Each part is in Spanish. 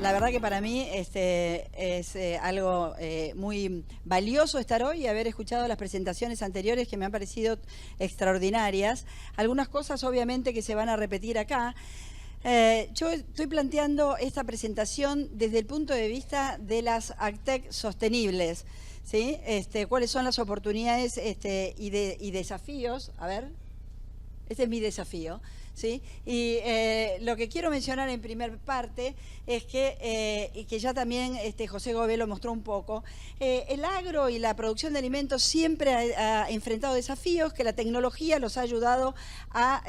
La verdad que para mí es algo muy valioso estar hoy y haber escuchado las presentaciones anteriores que me han parecido extraordinarias. Algunas cosas obviamente que se van a repetir acá. Yo estoy planteando esta presentación desde el punto de vista de las AgTech sostenibles, ¿sí? ¿Cuáles son las oportunidades y desafíos? A ver, este es mi desafío. ¿Sí? Y lo que quiero mencionar en primer parte es que ya también José Gové lo mostró un poco, el agro y la producción de alimentos siempre ha enfrentado desafíos que la tecnología los ha ayudado a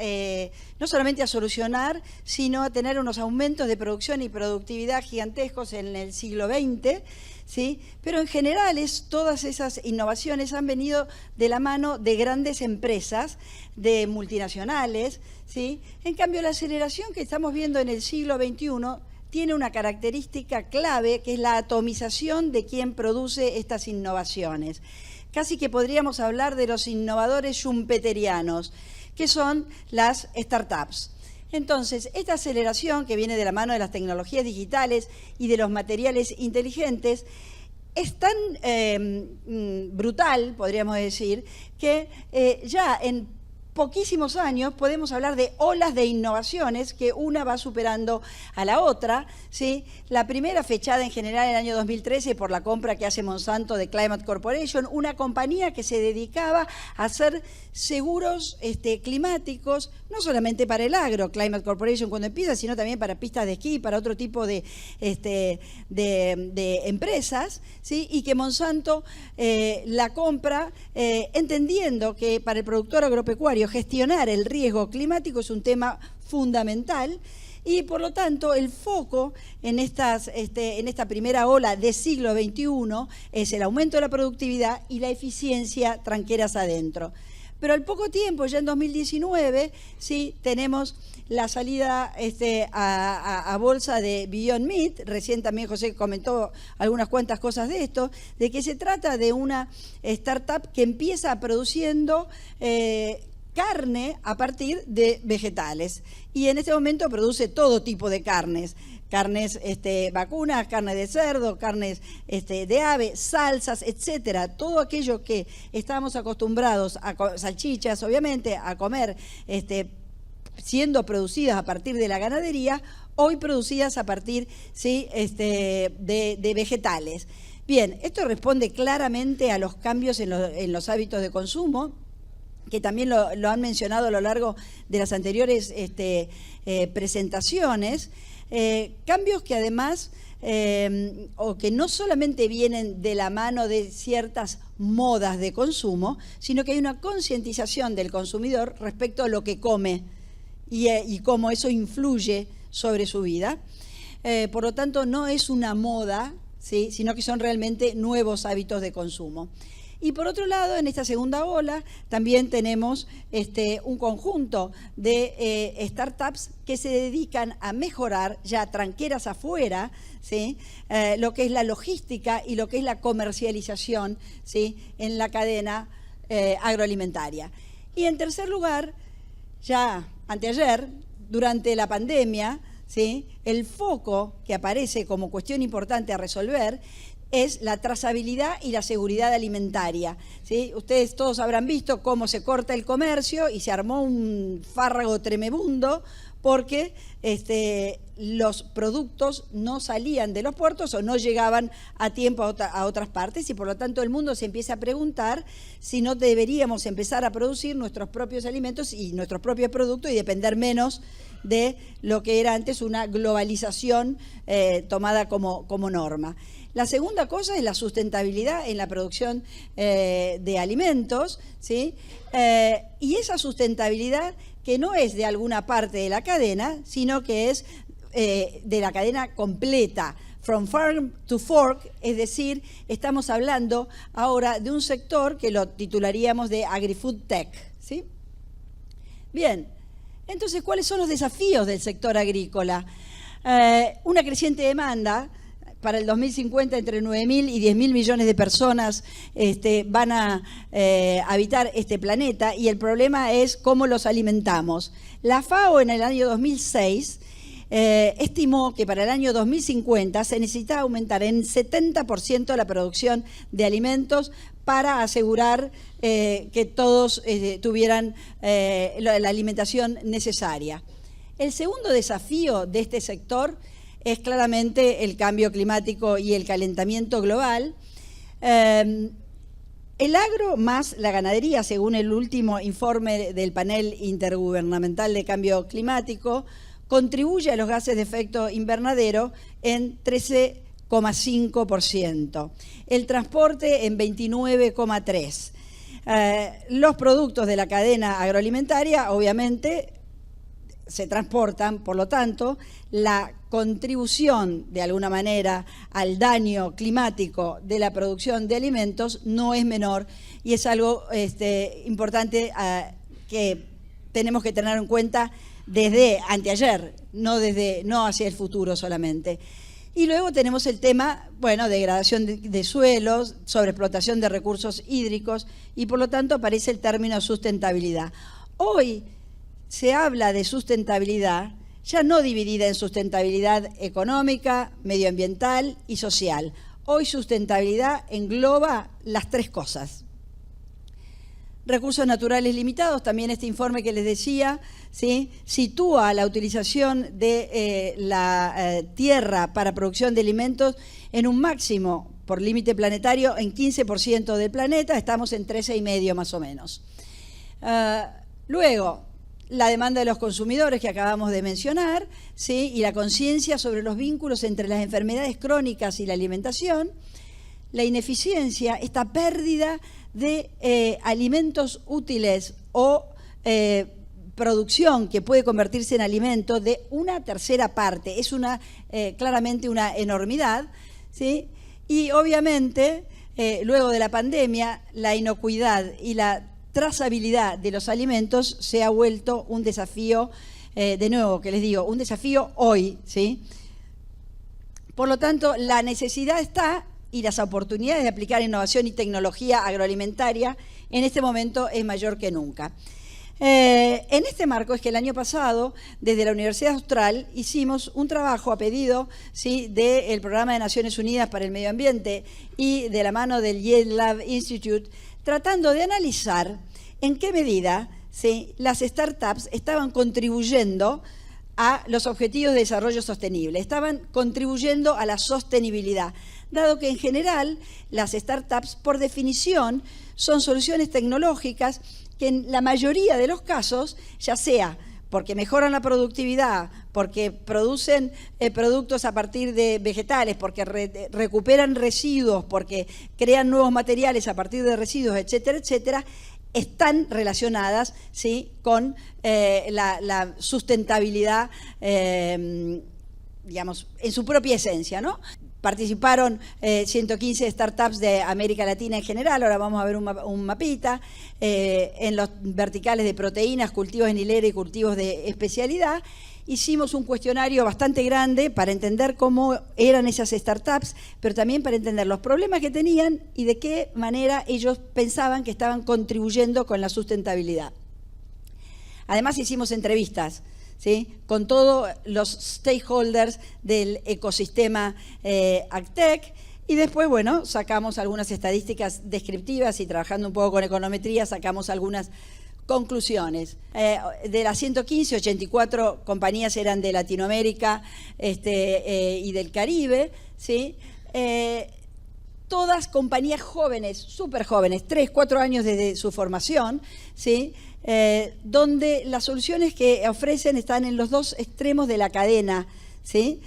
no solamente a solucionar, sino a tener unos aumentos de producción y productividad gigantescos en el siglo XX, ¿sí? Pero en general todas esas innovaciones han venido de la mano de grandes empresas, de multinacionales, ¿sí? En cambio, la aceleración que estamos viendo en el siglo XXI tiene una característica clave, que es la atomización de quien produce estas innovaciones. Casi que podríamos hablar de los innovadores schumpeterianos, que son las startups. Entonces, esta aceleración que viene de la mano de las tecnologías digitales y de los materiales inteligentes es tan brutal, podríamos decir, que ya en poquísimos años podemos hablar de olas de innovaciones que una va superando a la otra, ¿sí? La primera fechada en general en el año 2013 por la compra que hace Monsanto de Climate Corporation, una compañía que se dedicaba a hacer seguros climáticos, no solamente para el agro, Climate Corporation cuando empieza, sino también para pistas de esquí, para otro tipo de empresas, ¿sí? Y que Monsanto la compra entendiendo que para el productor agropecuario gestionar el riesgo climático es un tema fundamental y por lo tanto el foco en esta primera ola del siglo XXI es el aumento de la productividad y la eficiencia tranqueras adentro. Pero al poco tiempo, ya en 2019, sí, tenemos la salida a bolsa de Beyond Meat. Recién también José comentó algunas cuantas cosas de esto, de que se trata de una startup que empieza produciendo carne a partir de vegetales y en este momento produce todo tipo de carnes vacunas, carne de cerdo, carnes de ave, salsas, etcétera, todo aquello que estábamos acostumbrados a salchichas, obviamente, a comer siendo producidas a partir de la ganadería, hoy producidas a partir, ¿sí? de vegetales. Bien, esto responde claramente a los cambios en los hábitos de consumo, que también lo han mencionado a lo largo de las anteriores presentaciones, cambios que además, o que no solamente vienen de la mano de ciertas modas de consumo, sino que hay una concientización del consumidor respecto a lo que come y cómo eso influye sobre su vida. Por lo tanto, no es una moda, ¿sí? Sino que son realmente nuevos hábitos de consumo. Y por otro lado, en esta segunda ola también tenemos un conjunto de startups que se dedican a mejorar ya tranqueras afuera, ¿sí? Lo que es la logística y lo que es la comercialización, ¿sí? En la cadena agroalimentaria. Y en tercer lugar, ya anteayer, durante la pandemia, ¿sí? El foco que aparece como cuestión importante a resolver es la trazabilidad y la seguridad alimentaria, ¿sí? Ustedes todos habrán visto cómo se corta el comercio y se armó un fárrago tremebundo porque los productos no salían de los puertos o no llegaban a tiempo a otras partes y por lo tanto el mundo se empieza a preguntar si no deberíamos empezar a producir nuestros propios alimentos y nuestros propios productos y depender menos de lo que era antes una globalización tomada como norma. La segunda cosa es la sustentabilidad en la producción de alimentos, ¿sí? Y esa sustentabilidad que no es de alguna parte de la cadena, sino que es de la cadena completa, from farm to fork, es decir, estamos hablando ahora de un sector que lo titularíamos de agri-food tech, ¿sí? Bien, entonces, ¿cuáles son los desafíos del sector agrícola? Una creciente demanda. Para el 2050 entre 9.000 y 10.000 millones de personas van a habitar este planeta y el problema es cómo los alimentamos. La FAO en el año 2006 estimó que para el año 2050 se necesitaba aumentar en 70% la producción de alimentos para asegurar que todos tuvieran la alimentación necesaria. El segundo desafío de este sector es claramente el cambio climático y el calentamiento global. El agro más la ganadería, según el último informe del Panel Intergubernamental de Cambio Climático, contribuye a los gases de efecto invernadero en 13,5%, el transporte en 29,3%. Los productos de la cadena agroalimentaria, obviamente, se transportan, por lo tanto, la contribución, de alguna manera, al daño climático de la producción de alimentos no es menor y es algo importante que tenemos que tener en cuenta desde anteayer, no hacia el futuro solamente. Y luego tenemos el tema, bueno, degradación de suelos, sobreexplotación de recursos hídricos y por lo tanto aparece el término sustentabilidad. Hoy se habla de sustentabilidad ya no dividida en sustentabilidad económica, medioambiental y social. Hoy sustentabilidad engloba las tres cosas. Recursos naturales limitados, también este informe que les decía, ¿sí?, sitúa la utilización de la tierra para producción de alimentos en un máximo por límite planetario en 15% del planeta, estamos en 13,5% más o menos. Luego, la demanda de los consumidores que acabamos de mencionar, ¿sí?, y la conciencia sobre los vínculos entre las enfermedades crónicas y la alimentación, la ineficiencia, esta pérdida de alimentos útiles o producción que puede convertirse en alimento de una tercera parte, es claramente una enormidad, ¿sí? Y obviamente, luego de la pandemia, la inocuidad y la trazabilidad de los alimentos se ha vuelto un desafío, de nuevo, que les digo, un desafío hoy, ¿sí? Por lo tanto, la necesidad está y las oportunidades de aplicar innovación y tecnología agroalimentaria en este momento es mayor que nunca. En este marco es que el año pasado, desde la Universidad Austral, hicimos un trabajo a pedido, ¿sí?, del Programa de Naciones Unidas para el Medio Ambiente y de la mano del Yale Lab Institute, tratando de analizar en qué medida, ¿sí?, las startups estaban contribuyendo a los objetivos de desarrollo sostenible, estaban contribuyendo a la sostenibilidad, dado que en general las startups, por definición, son soluciones tecnológicas que en la mayoría de los casos, ya sea porque mejoran la productividad, porque producen productos a partir de vegetales, porque recuperan residuos, porque crean nuevos materiales a partir de residuos, etcétera, etcétera, están relacionadas, ¿sí?, con la sustentabilidad, digamos, en su propia esencia, ¿no? Participaron 115 startups de América Latina en general, ahora vamos a ver un mapita, en los verticales de proteínas, cultivos en hilera y cultivos de especialidad. Hicimos un cuestionario bastante grande para entender cómo eran esas startups, pero también para entender los problemas que tenían y de qué manera ellos pensaban que estaban contribuyendo con la sustentabilidad. Además hicimos entrevistas, ¿sí?, con todos los stakeholders del ecosistema AgTech y después, bueno, sacamos algunas estadísticas descriptivas y trabajando un poco con econometría sacamos algunas conclusiones. De las 115, 84 compañías eran de Latinoamérica y del Caribe, ¿sí? Todas compañías jóvenes, súper jóvenes, 3, 4 años desde su formación, ¿sí?, donde las soluciones que ofrecen están en los dos extremos de la cadena, ¿sí?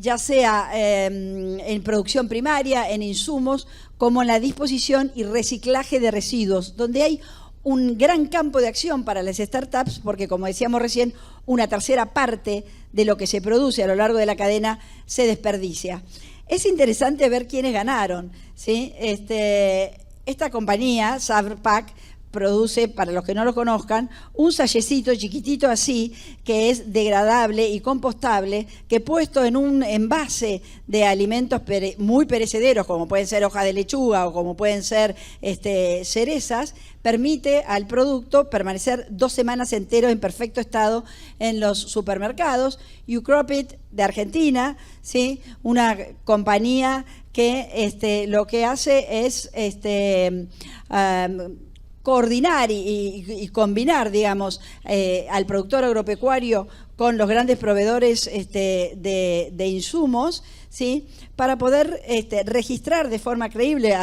Ya sea en producción primaria, en insumos, como en la disposición y reciclaje de residuos, donde hay un gran campo de acción para las startups, porque como decíamos recién, una tercera parte de lo que se produce a lo largo de la cadena se desperdicia. Es interesante ver quiénes ganaron, ¿sí? Esta compañía, Sabrpac, produce, para los que no lo conozcan, un sachetcito chiquitito así, que es degradable y compostable, que puesto en un envase de alimentos muy perecederos, como pueden ser hojas de lechuga o como pueden ser cerezas, permite al producto permanecer 2 semanas enteros en perfecto estado en los supermercados. Ucropit de Argentina, ¿sí? Una compañía que lo que hace es coordinar y combinar, digamos, al productor agropecuario con los grandes proveedores de insumos, ¿sí? Para poder registrar de forma creíble,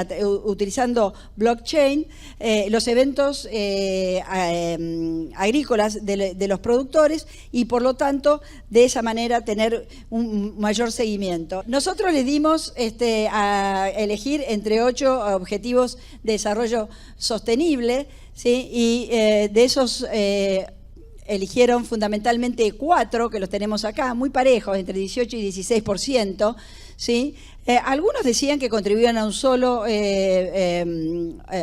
utilizando blockchain, los eventos agrícolas de los productores y, por lo tanto, de esa manera tener un mayor seguimiento. Nosotros le dimos a elegir entre 8 objetivos de desarrollo sostenible, ¿sí? Y de esos eligieron fundamentalmente 4, que los tenemos acá, muy parejos, entre 18 y 16%, ¿sí? Algunos decían que contribuían a un solo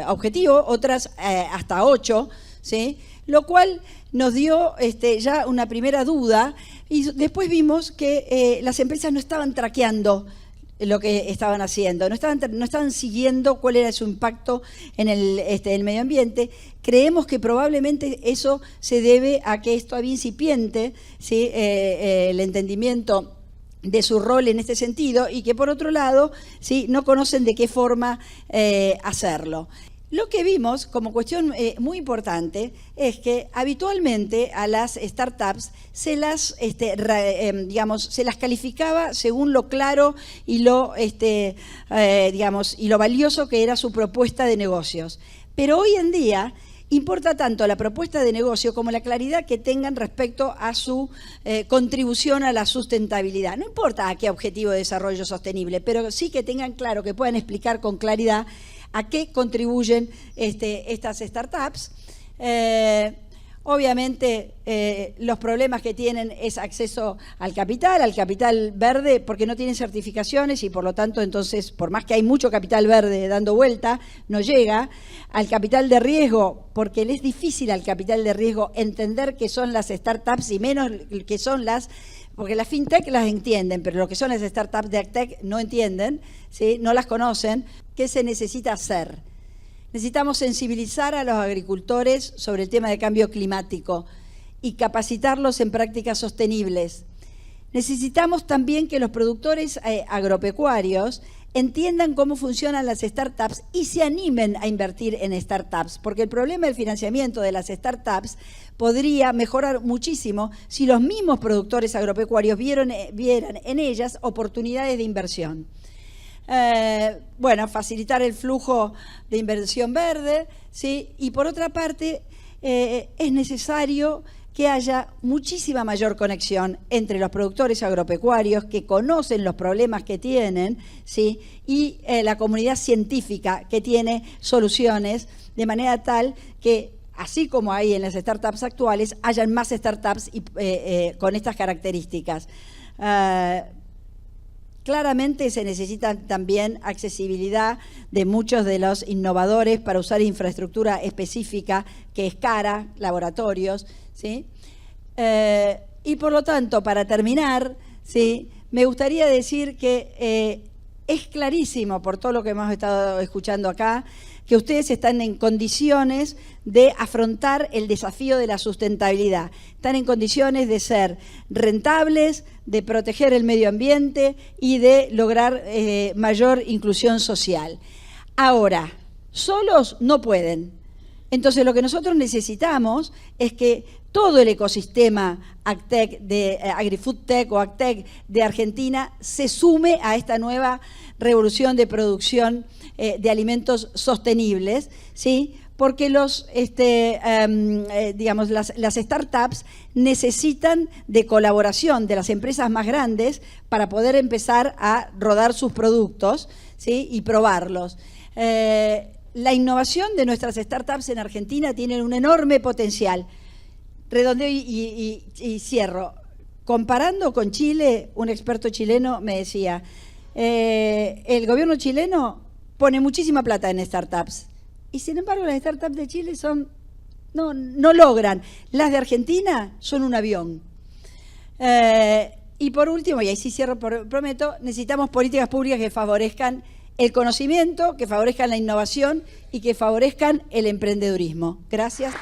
objetivo, otras hasta 8, ¿sí? Lo cual nos dio ya una primera duda, y después vimos que las empresas no estaban traqueando lo que estaban haciendo, no estaban siguiendo cuál era su impacto en el medio ambiente. Creemos que probablemente eso se debe a que es todavía incipiente, ¿sí? El entendimiento de su rol en este sentido, y que por otro lado, ¿sí? No conocen de qué forma hacerlo. Lo que vimos como cuestión muy importante es que habitualmente a las startups se las, se las calificaba según lo claro y lo, y lo valioso que era su propuesta de negocios. Pero hoy en día importa tanto la propuesta de negocio como la claridad que tengan respecto a su contribución a la sustentabilidad. No importa a qué objetivo de desarrollo sostenible, pero sí que tengan claro, que puedan explicar con claridad a qué contribuyen estas startups. Obviamente los problemas que tienen es acceso al capital verde, porque no tienen certificaciones y por lo tanto entonces, por más que hay mucho capital verde dando vuelta, no llega al capital de riesgo, porque le es difícil al capital de riesgo entender qué son las startups y menos que son porque las fintech las entienden, pero lo que son las startups de agtech no entienden, ¿sí? No las conocen. ¿Qué se necesita hacer? Necesitamos sensibilizar a los agricultores sobre el tema de cambio climático y capacitarlos en prácticas sostenibles. Necesitamos también que los productores agropecuarios entiendan cómo funcionan las startups y se animen a invertir en startups, porque el problema del financiamiento de las startups podría mejorar muchísimo si los mismos productores agropecuarios vieran en ellas oportunidades de inversión. Facilitar el flujo de inversión verde, ¿sí? Y por otra parte, es necesario que haya muchísima mayor conexión entre los productores agropecuarios que conocen los problemas que tienen, ¿sí? Y la comunidad científica que tiene soluciones, de manera tal que, así como hay en las startups actuales, hayan más startups con estas características. Claramente se necesita también accesibilidad de muchos de los innovadores para usar infraestructura específica que es cara, laboratorios, ¿sí? Y por lo tanto, para terminar, ¿sí? Me gustaría decir que es clarísimo por todo lo que hemos estado escuchando acá, que ustedes están en condiciones de afrontar el desafío de la sustentabilidad. Están en condiciones de ser rentables, de proteger el medio ambiente y de lograr mayor inclusión social. Ahora, solos no pueden. Entonces, lo que nosotros necesitamos es que todo el ecosistema agtech, AgriFoodTech o agtech de Argentina se sume a esta nueva revolución de producción de alimentos sostenibles, ¿sí? Porque las startups necesitan de colaboración de las empresas más grandes para poder empezar a rodar sus productos, ¿sí? Y probarlos. La innovación de nuestras startups en Argentina tiene un enorme potencial. Redondeo y cierro. Comparando con Chile, un experto chileno me decía, el gobierno chileno pone muchísima plata en startups, Y sin embargo las startups de Chile no logran. Las de Argentina son un avión. Y por último, y ahí sí cierro, prometo, necesitamos políticas públicas que favorezcan el conocimiento, que favorezcan la innovación y que favorezcan el emprendedurismo. Gracias.